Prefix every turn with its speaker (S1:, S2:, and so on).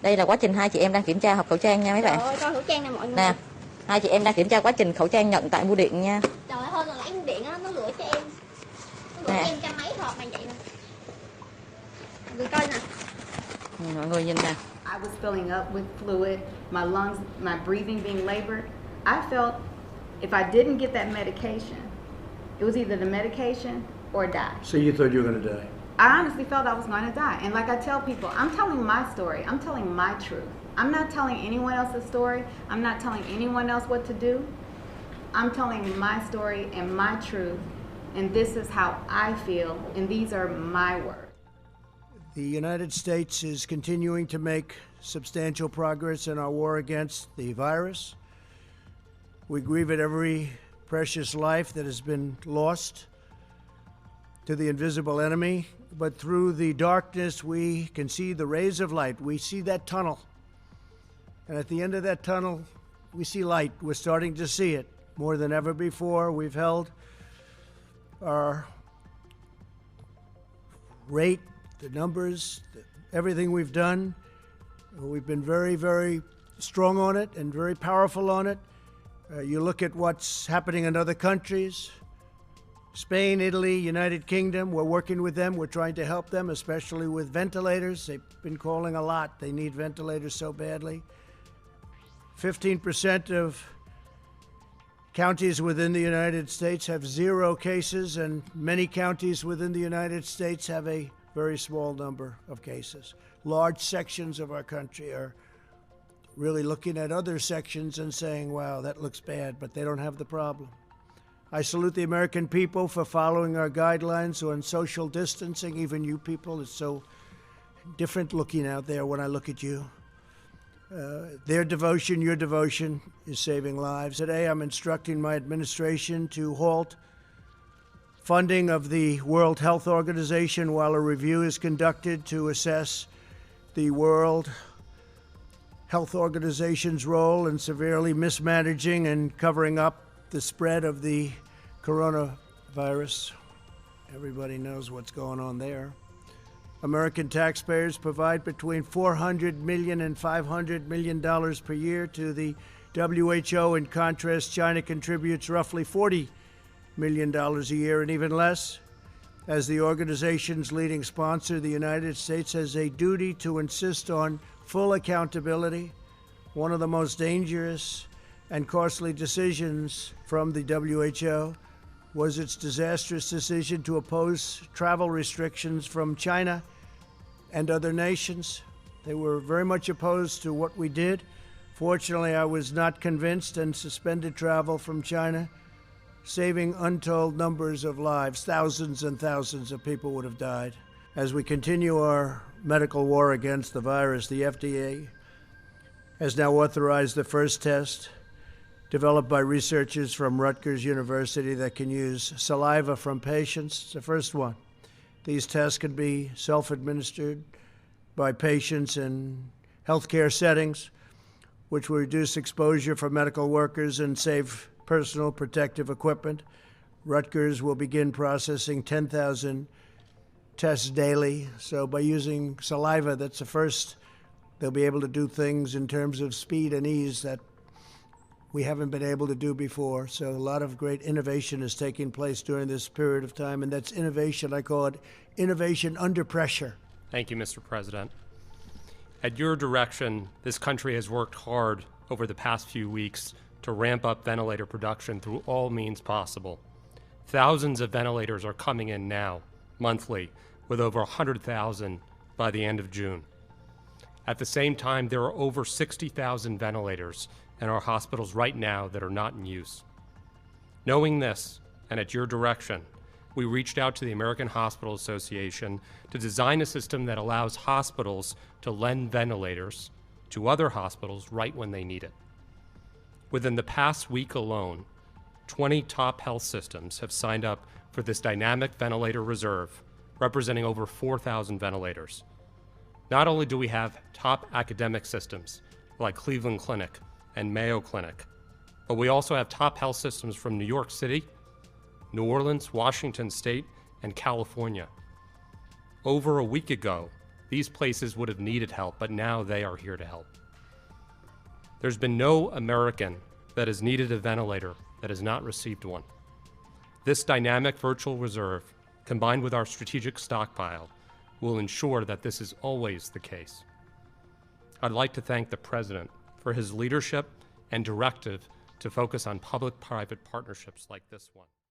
S1: Đây là quá trình hai chị em đang kiểm tra hộp khẩu trang nha mấy bạn.
S2: Trời ơi, coi khẩu trang nè mọi người.
S1: Nè, hai chị em đang kiểm tra quá trình khẩu trang nhận tại bưu điện nha.
S2: Trời ơi, hơn là lấy bưu điện á, nó gửi cho em. Nó gửi cho em trăm mấy hộp này vậy nè. Mọi người coi nè.
S1: Mọi người nhìn nè.
S3: I was filling up with fluid, my lungs, my breathing being labored. I felt if I didn't get that medication, it was either the medication or die.
S4: So you thought you were going to die?
S3: I honestly felt I was going to die. And like I tell people, I'm telling my story. I'm telling my truth. I'm not telling anyone else's story. I'm not telling anyone else what to do. I'm telling my story and my truth. And this is how I feel. And these are my words.
S4: The United States is continuing to make substantial progress in our war against the virus. We grieve at every precious life that has been lost to the invisible enemy, but through the darkness we can see the rays of light. We see that tunnel. And at the end of that tunnel, we see light. We're starting to see it more than ever before. We've held our rate, the numbers, everything we've done. We've been very, very strong on it and very powerful on it. You look at what's happening in other countries, Spain, Italy, United Kingdom, we're working with them. We're trying to help them, especially with ventilators. They've been calling a lot. They need ventilators so badly. 15% of counties within the United States have 0 cases, and many counties within the United States have a very small number of cases. Large sections of our country are really looking at other sections and saying, wow, that looks bad, but they don't have the problem. I salute the American people for following our guidelines on social distancing. Even you people, it's so different looking out there when I look at you. Their devotion, your devotion, is saving lives. Today, I'm instructing my administration to halt funding of the World Health Organization while a review is conducted to assess the World Health Organization's role in severely mismanaging and covering up the spread of the coronavirus. Everybody knows what's going on there. American taxpayers provide between $400 million and $500 million per year to the WHO. In contrast, China contributes roughly $40 million a year, and even less. As the organization's leading sponsor, the United States has a duty to insist on full accountability. One of the most dangerous and costly decisions from the WHO was its disastrous decision to oppose travel restrictions from China and other nations. They were very much opposed to what we did. Fortunately, I was not convinced and suspended travel from China, saving untold numbers of lives. Thousands and thousands of people would have died. As we continue our medical war against the virus, the FDA has now authorized the first test developed by researchers from Rutgers University that can use saliva from patients. It's the first one. These tests can be self-administered by patients in healthcare settings, which will reduce exposure for medical workers and save personal protective equipment. Rutgers will begin processing 10,000 tests daily. So by using saliva, that's the first, they'll be able to do things in terms of speed and ease that we haven't been able to do before. So a lot of great innovation is taking place during this period of time, and that's innovation. I call it innovation under pressure.
S5: Thank you, Mr. President. At your direction, this country has worked hard over the past few weeks to ramp up ventilator production through all means possible. Thousands of ventilators are coming in now, monthly, with over 100,000 by the end of June. At the same time, there are over 60,000 ventilators in our hospitals right now that are not in use. Knowing this, and at your direction, we reached out to the American Hospital Association to design a system that allows hospitals to lend ventilators to other hospitals right when they need it. Within the past week alone, 20 top health systems have signed up for this dynamic ventilator reserve, representing over 4,000 ventilators. Not only do we have top academic systems like Cleveland Clinic and Mayo Clinic, but we also have top health systems from New York City, New Orleans, Washington State, and California. Over a week ago, these places would have needed help, but now they are here to help. There's been no American that has needed a ventilator that has not received one. This dynamic virtual reserve, combined with our strategic stockpile, will ensure that this is always the case. I'd like to thank the President for his leadership and directive to focus on public-private partnerships like this one.